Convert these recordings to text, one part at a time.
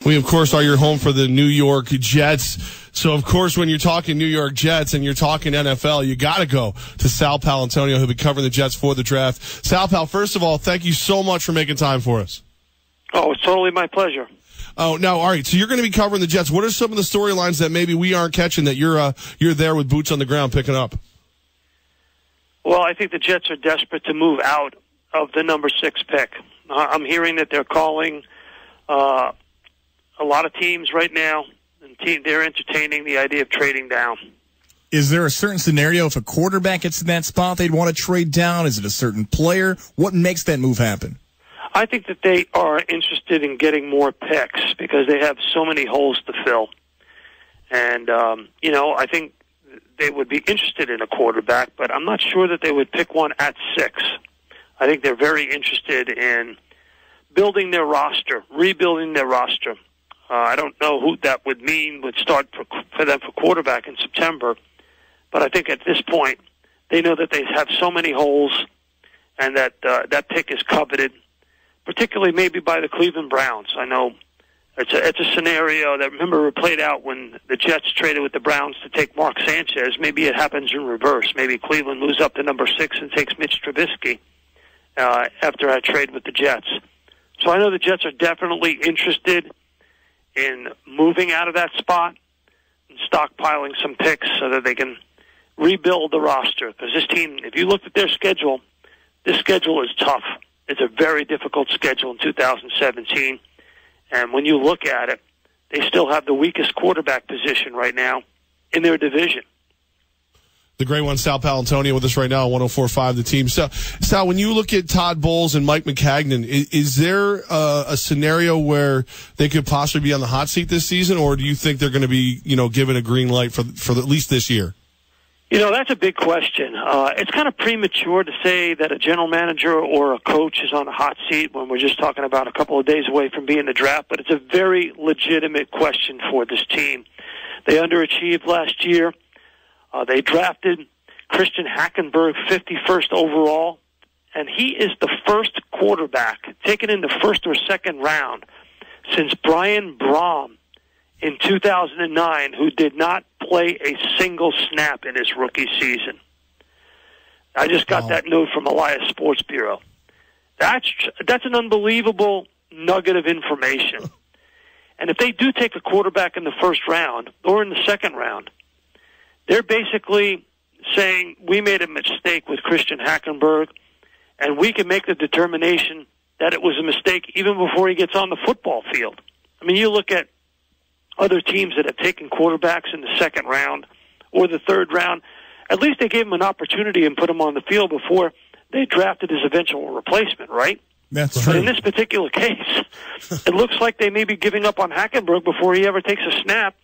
We, of course, are your home for the New York Jets. So, of course, when you're talking New York Jets and you're talking NFL, you got to go to Sal Paolantonio, who'll be covering the Jets for the draft. Sal Pal, first of all, thank you so much for making time for us. Oh, it's totally my pleasure. Oh, now, all right, so you're going to be covering the Jets. What are some of the storylines that maybe we aren't catching that you're there with boots on the ground picking up? Well, I think the Jets are desperate to move out of the number 6 pick. I'm hearing that they're calling a lot of teams right now, and they're entertaining the idea of trading down. Is there a certain scenario if a quarterback gets in that spot they'd want to trade down? Is it a certain player? What makes that move happen? I think that they are interested in getting more picks because they have so many holes to fill. And, I think they would be interested in a quarterback, but I'm not sure that they would pick one at 6. I think they're very interested in building their roster, rebuilding their roster. I don't know who that would mean would start for them for quarterback in September, but I think at this point they know that they have so many holes and that that pick is coveted, particularly maybe by the Cleveland Browns. I know it's a scenario that, remember, played out when the Jets traded with the Browns to take Mark Sanchez. Maybe it happens in reverse. Maybe Cleveland moves up to number 6 and takes Mitch Trubisky after I trade with the Jets. So I know the Jets are definitely interested in moving out of that spot and stockpiling some picks so that they can rebuild the roster. Because this team, if you looked at their schedule, this schedule is tough. It's a very difficult schedule in 2017. And when you look at it, they still have the weakest quarterback position right now in their division. The great one, Sal Paolantonio, with us right now on 104.5 The Team. So, Sal, when you look at Todd Bowles and Mike Maccagnan, is there a scenario where they could possibly be on the hot seat this season, or do you think they're going to be, given a green light for at least this year? That's a big question. It's kind of premature to say that a general manager or a coach is on the hot seat when we're just talking about a couple of days away from being the draft, but it's a very legitimate question for this team. They underachieved last year. They drafted Christian Hackenberg 51st overall, and he is the first quarterback taken in the first or second round since Brian Braum in 2009, who did not play a single snap in his rookie season. I just got that note from Elias Sports Bureau. That's an unbelievable nugget of information. And if they do take a quarterback in the first round or in the second round, they're basically saying we made a mistake with Christian Hackenberg, and we can make the determination that it was a mistake even before he gets on the football field. I mean, you look at other teams that have taken quarterbacks in the second round or the third round, at least they gave him an opportunity and put him on the field before they drafted his eventual replacement, right? That's But true. in this particular case, it looks like they may be giving up on Hackenberg before he ever takes a snap.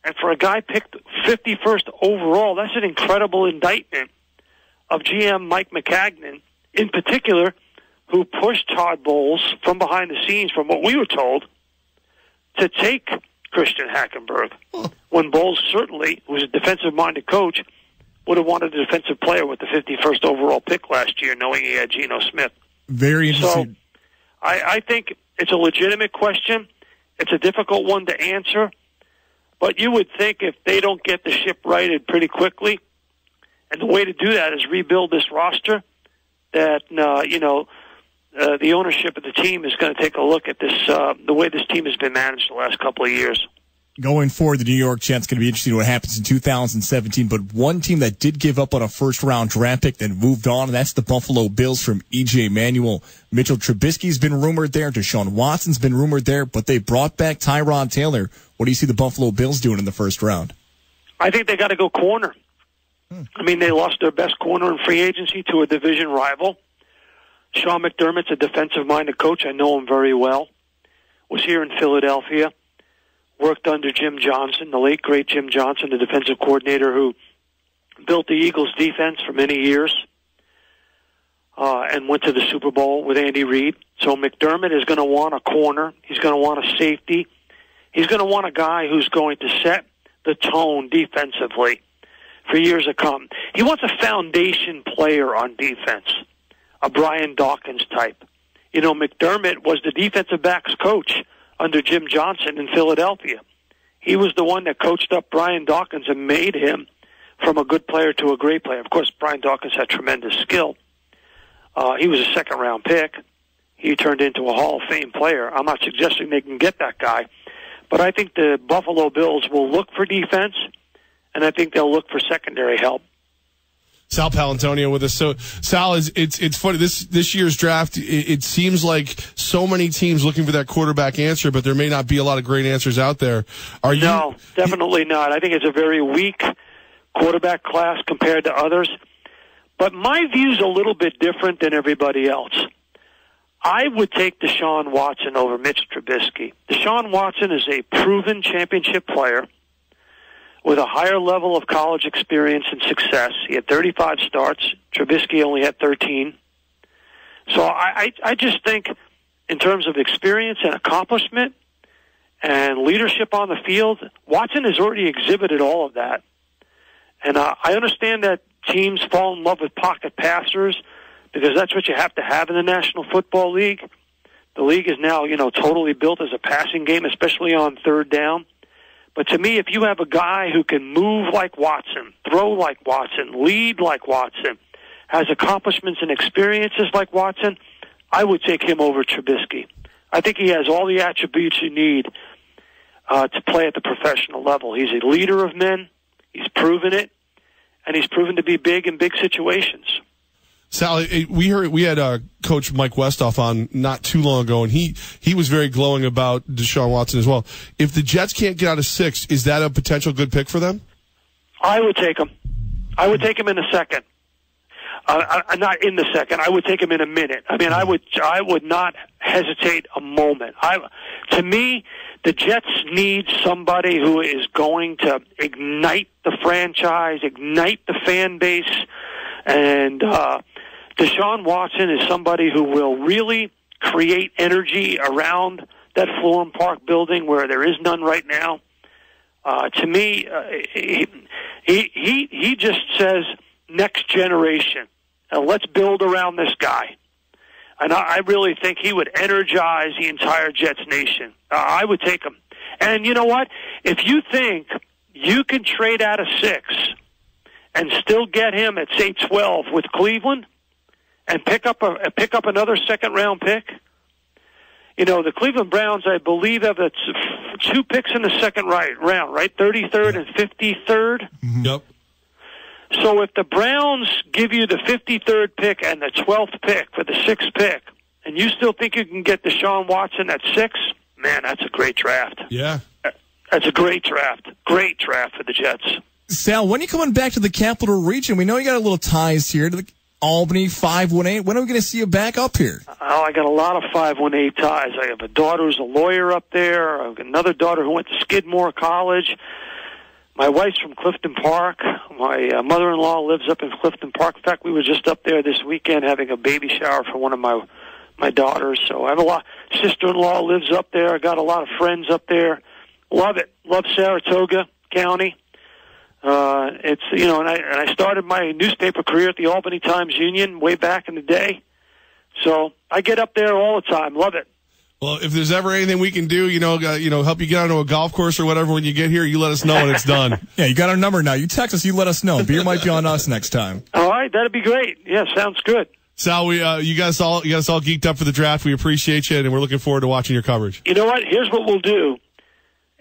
And for a guy picked 51st overall, that's an incredible indictment of GM Mike Maccagnan, in particular, who pushed Todd Bowles from behind the scenes, from what we were told, to take Christian Hackenberg, when Bowles certainly, who was a defensive-minded coach, would have wanted a defensive player with the 51st overall pick last year, knowing he had Geno Smith. Very interesting. So I think it's a legitimate question. It's a difficult one to answer. But you would think if they don't get the ship righted pretty quickly, and the way to do that is rebuild this roster, that, the ownership of the team is going to take a look at this, the way this team has been managed the last couple of years. Going forward, the New York Jets going to be interesting what happens in 2017. But one team that did give up on a first-round draft pick that moved on, and that's the Buffalo Bills from E.J. Manuel. Mitchell Trubisky's been rumored there. Deshaun Watson's been rumored there. But they brought back Tyrod Taylor. What do you see the Buffalo Bills doing in the first round? I think they got to go corner. I mean, they lost their best corner in free agency to a division rival. Sean McDermott's a defensive-minded coach. I know him very well. Was here in Philadelphia. Worked under Jim Johnson, the late, great Jim Johnson, the defensive coordinator who built the Eagles' defense for many years and went to the Super Bowl with Andy Reid. So McDermott is going to want a corner. He's going to want a safety. He's going to want a guy who's going to set the tone defensively for years to come. He wants a foundation player on defense, a Brian Dawkins type. McDermott was the defensive backs coach under Jim Johnson in Philadelphia. He was the one that coached up Brian Dawkins and made him from a good player to a great player. Of course, Brian Dawkins had tremendous skill. He was a second-round pick. He turned into a Hall of Fame player. I'm not suggesting they can get that guy, but I think the Buffalo Bills will look for defense, and I think they'll look for secondary help. Sal Paolantonio with us. So, Sal, it's funny. This year's draft, it seems like so many teams looking for that quarterback answer, but there may not be a lot of great answers out there. No, definitely not. I think it's a very weak quarterback class compared to others. But my view's a little bit different than everybody else. I would take Deshaun Watson over Mitch Trubisky. Deshaun Watson is a proven championship player with a higher level of college experience and success. He had 35 starts. Trubisky only had 13. So I just think in terms of experience and accomplishment and leadership on the field, Watson has already exhibited all of that. And I understand that teams fall in love with pocket passers because that's what you have to have in the National Football League. The league is now, totally built as a passing game, especially on third down. But to me, if you have a guy who can move like Watson, throw like Watson, lead like Watson, has accomplishments and experiences like Watson, I would take him over Trubisky. I think he has all the attributes you need to play at the professional level. He's a leader of men. He's proven it, and he's proven to be big in big situations. Sal, we had Coach Mike Westhoff on not too long ago, and he was very glowing about Deshaun Watson as well. If the Jets can't get out of 6, is that a potential good pick for them? I would take him. I would take him in a second. Not in the second. I would take him in a minute. I mean, I would not hesitate a moment. To me, the Jets need somebody who is going to ignite the franchise, ignite the fan base, and Deshaun Watson is somebody who will really create energy around that Florham Park building where there is none right now. To me, he just says next generation. Let's build around this guy. And I really think he would energize the entire Jets nation. I would take him. And you know what? If you think you can trade out of 6 and still get him at, say, 12 with Cleveland and pick up another second-round pick, the Cleveland Browns, I believe, have 2 picks in the second round, right? 33rd and 53rd? Yep. So if the Browns give you the 53rd pick and the 12th pick for the 6th pick, and you still think you can get Deshaun Watson at 6, man, that's a great draft. Yeah. That's a great draft. Great draft for the Jets. Sal, when are you coming back to the Capital Region? We know you got a little ties here to the Albany 518. When are we going to see you back up here? Oh, I got a lot of 518 ties. I have a daughter who's a lawyer up there. I've got another daughter who went to Skidmore College. My wife's from Clifton Park. My mother-in-law lives up in Clifton Park. In fact, we were just up there this weekend having a baby shower for one of my daughters. So I have a lot. Sister-in-law lives up there. I got a lot of friends up there. Love it. Love Saratoga County. And I started my newspaper career at the Albany Times-Union way back in the day. So I get up there all the time. Love it. Well, if there's ever anything we can do, help you get onto a golf course or whatever when you get here, you let us know when it's done. Yeah, you got our number now. You text us, you let us know. Beer might be on us next time. All right, that'd be great. Yeah, sounds good. Sal, you got us all geeked up for the draft. We appreciate you, and we're looking forward to watching your coverage. You know what? Here's what we'll do.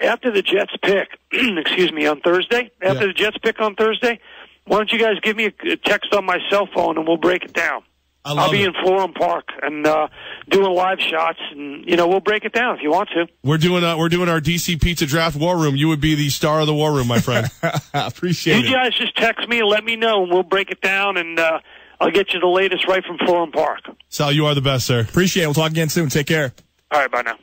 After the Jets pick, on Thursday, the Jets pick on Thursday, why don't you guys give me a text on my cell phone, and we'll break it down. I'll be in Florham Park and doing live shots, and we'll break it down if you want to. We're doing our DC Pizza Draft War Room. You would be the star of the War Room, my friend. Appreciate it. You guys just text me and let me know, and we'll break it down, and I'll get you the latest right from Florham Park. Sal, you are the best, sir. Appreciate it. We'll talk again soon. Take care. All right, bye now.